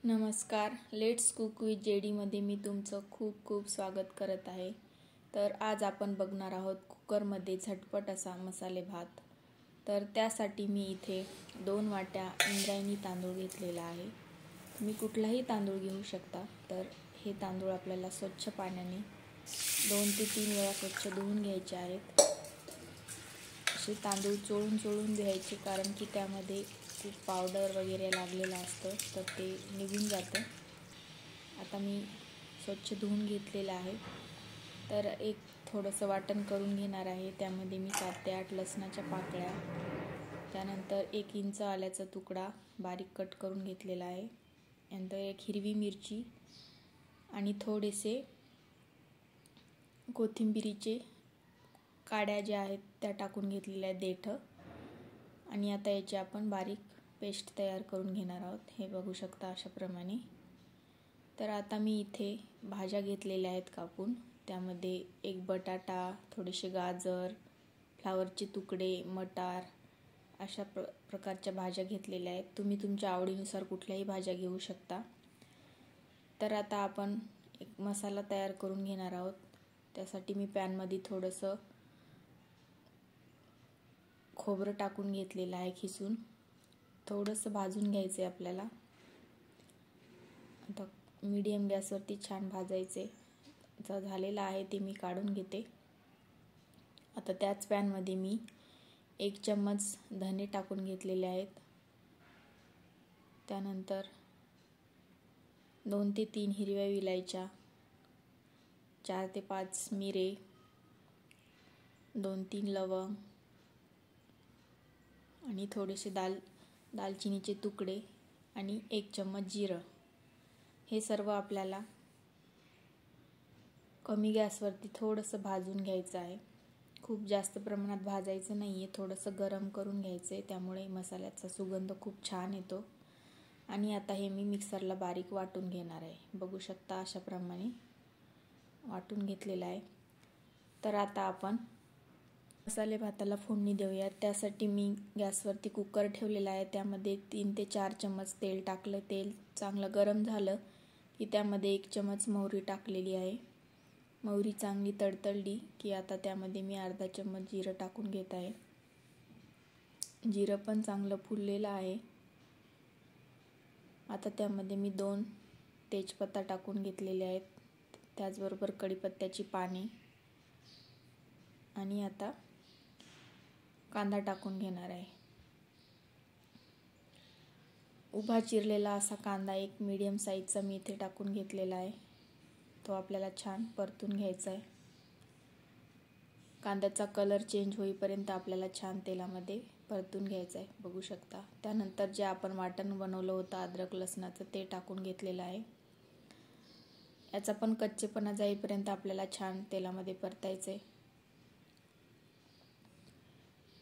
नमस्कार, let's cook with JD मध्ये मी तुमचं खूप खूप स्वागत करत आहे। तर आज आपण बघणार आहोत कुकरमध्ये झटपट असा मसाले भात। तर त्यासाठी मी इथे 2 वाट्या इंद्रायणी तांदूळ घेतलेला आहे। तुम्ही कुठलाही तांदूळ घेऊ शकता। तर हे तांदूळ आपल्याला स्वच्छ पाण्याने 2 ते 3 वेळा स्वच्छ धुवून घ्यायचे आहेत। असे तांदूळ चोळून घ्यायचे, कारण की त्यामध्ये खूप पावडर वगैरे लागलेलं असतं, तर ते निघून जातं। आता मी स्वच्छ धुवून घेतलेलं आहे। तर एक थोडंसं वाटण करून घेणार आहे। त्यामध्ये मी 7 ते 8 लसणाच्या पाकळ्या, त्यानंतर 1 इंच आल्याचा तुकडा बारीक कट करून घेतलेला आहे, नंतर 1 हिरवी मिरची आणि थोडेसे कोथिंबीरीचे काड्या ज्या आहेत त्या टाकून घेतलेल्या आहेत, देठ। आणि आता याची आपण बारीक पेस्ट तयार करून घेणार आहोत। हे बघू शकता अशा प्रमाणे। तर आता मी इथे भाज्या घेतलेल्या आहेत कापून। त्यामध्ये 1 बटाटा, थोडेसे गाजर, फ्लावरचे तुकडे, मटार अशा प्रकारच्या भाज्या घेतलेल्या आहेत। तुम्ही तुमच्या आवडीनुसार कुठल्याही भाज्या घेऊ शकता। तर आता आपण एक मसाला तयार करून घेणार आहोत। त्यासाठी मी पॅनमध्ये थोडंसं खोबरं टाकून घेतलेलं आहे खिसून। थोडंसं भाजून घ्यायचं आहे आपल्याला। आता मीडियम गॅसवरती छान भाजायचे। झालेलं आहे ते मी काढून घेते। आता त्याच पॅनमध्ये मी 1 चम्मच धने टाकून घेतलेले आहेत। त्यानंतर 2 ते 3 हिरव्या विलायच्या, 4 ते 5 मिरे, 2-3 लवंग आणि थोडेसे दालचिनीचे तुकडे आणि 1 चम्मच जिरं। हे सर्व आपल्याला कमी गॅसवरती थोडंसं भाजून घ्यायचं आहे। खूप जास्त प्रमाणात भाजायचं नाही आहे, थोडंसं गरम करून घ्यायचं आहे, त्यामुळे मसाल्याचा सुगंध खूप छान येतो। आणि आता हे मी मिक्सरला बारीक वाटून घेणार आहे। बघू शकता अशा प्रमाणे वाटून घेतलेलं आहे। तर आता आपण मसाले भाताला फोडणी देऊया। त्यासाठी मी गॅसवरती कुकर ठेवलेला आहे। त्यामध्ये 3 ते 4 चम्मच तेल टाकलं। तेल चांगलं गरम झालं की त्यामध्ये 1 चम्मच मोहरी टाकलेली आहे। मोहरी चांगली तडतडली की आता त्यामध्ये मी अर्धा चम्मच जिरं टाकून घेत आहे। जिरं पण चांगलं फुललेलं आहे। आता त्यामध्ये मी 2 तेजपत्ता टाकून घेतलेले आहेत, त्याचबरोबर कढीपत्त्याची पाने आणि आता कांदा टाकून घेणार आहे। उभा चिरलेला असा कांदा 1 मीडियम साईजचा मी इथे टाकून घेतलेला आहे। तो आपल्याला छान परतून घ्यायचा आहे। कांद्याचा कलर चेंज होईपर्यंत आपल्याला छान तेलामध्ये परतून घ्यायचं आहे। बघू शकता। त्यानंतर जे आपण वाटण बनवलं होतं अद्रक लसणाचं, ते टाकून घेतलेलं आहे। याचा पण कच्चेपणा जाईपर्यंत आपल्याला छान तेलामध्ये परतायचं आहे।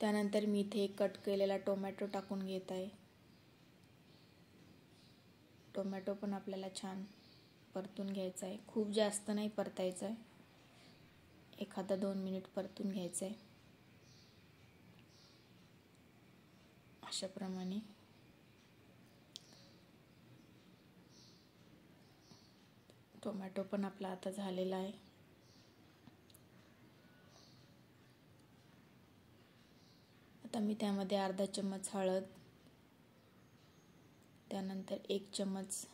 त्यानंतर मी इथे कट केलेला टोमॅटो टाकून घेत आहे। टोमॅटो पण आपल्याला छान परतून घ्यायचा आहे। खूप जास्त नाही परतायचं आहे, 1-2 मिनिट परतून घ्यायचं आहे अशा प्रमाणे। टोमॅटो पण आपला आता झालेला आहे। आता मी त्यामध्ये अर्धा चम्मच हळद, त्यानंतर 1 चम्मच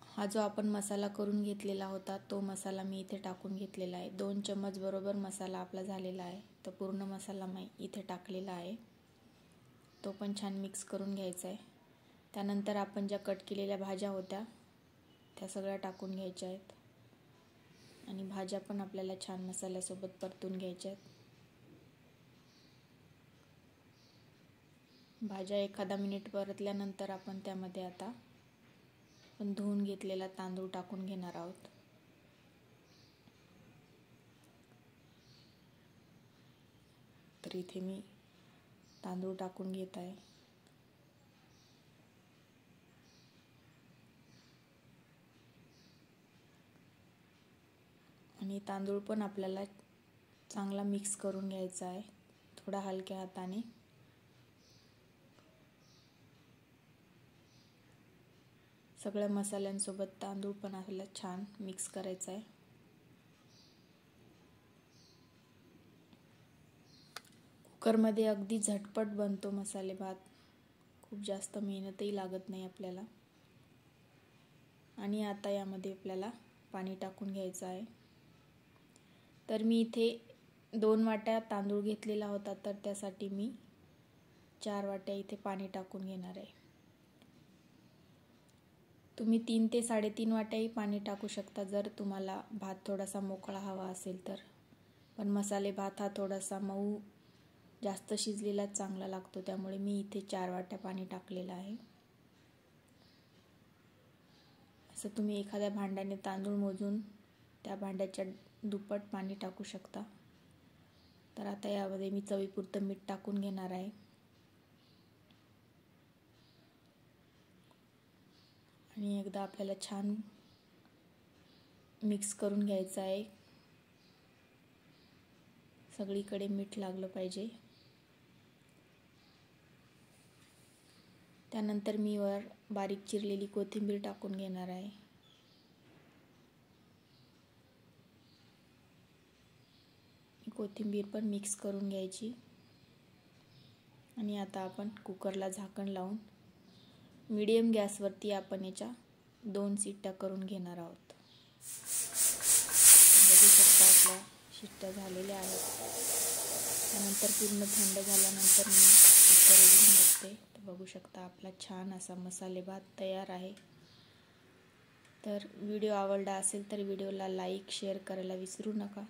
हा जो आपण मसाला करून घेतलेला होता तो मसाला मी इथे टाकून घेतलेला आहे। 2 चम्मच बरोबर मसाला आपला झालेला आहे। तर पूर्ण मसाला मी इथे टाकलेला आहे। तो पण छान मिक्स करून घ्यायचा आहे। त्यानंतर आपण ज्या कट केलेल्या भाज्या होत्या त्या सगळ्या टाकून घ्यायच्या आहेत आणि भाज्या पण आपल्याला छान मसाल्यासोबत परतून घ्यायच्या आहेत। भाज्या 1-2 मिनिट परतल्यानंतर आपण त्यामध्ये आता धुवून घेतलेला तांदूळ टाकून घेणार आहोत। तर इथे मी तांदूळ टाकून घेत आहे। आणि तांदूळ पण आपल्याला चांगला मिक्स करून घ्यायचा आहे, थोडा हलक्या हाताने। सगळ्या मसाल्यांसोबत तांदूळ पण आपल्याला छान मिक्स करायचा आहे. कुकरमध्ये अगदी झटपट बनतो मसाले भात. खूप जास्त मेहनतही लागत नाही आपल्याला. आणि आता यामध्ये आपल्याला पाणी टाकून घ्यायचं आहे. तर मी इथे 2 वाट्या तांदूळ घेतलेला होता, तर त्यासाठी मी 4 वाट्या इथे पाणी टाकून घेणार आहे. तुम्ही 3 ते 3.5 वाट्याही पाणी टाकू शकता जर तुम्हाला भात थोडासा मोकळा हवा असेल तर. पण मसाले भात हा थोडासा मऊ जास्त शिजलेला चांगला लागतो, त्यामुळे मी इथे 4 वाट्या पाणी टाकलेलं आहे. असं तुम्ही एखाद्या भांड्याने तांदूळ मोजून त्या भांड्याच्या दुप्पट पाणी टाकू शकता. तर आता यामध्ये मी चवीपुरतं मीठ टाकून घेणार आहे. आणि एकदा आपल्याला छान मिक्स करून घ्यायचं आहे. सगळीकडे मीठ लागलं पाहिजे. त्यानंतर मी वर बारीक चिरलेली कोथिंबीर टाकून घेणार आहे. कोथिंबीर पण मिक्स करून घ्यायची. आणि आता आपण कुकरला झाकण लावून मीडियम गॅसवरती आपण याच्या 2 शिट्ट्या करून घेणार आहोत. बघू शकता आपल्या शिट्ट्या झालेल्या आहेत. त्यानंतर पूर्ण थंड झाल्यानंतर मी कुकर उघडून बघते, तर बघू शकता आपला छान असा मसाले भात तयार आहे. तर व्हिडिओ आवडला असेल तर व्हिडिओला लाईक शेअर करायला विसरू नका.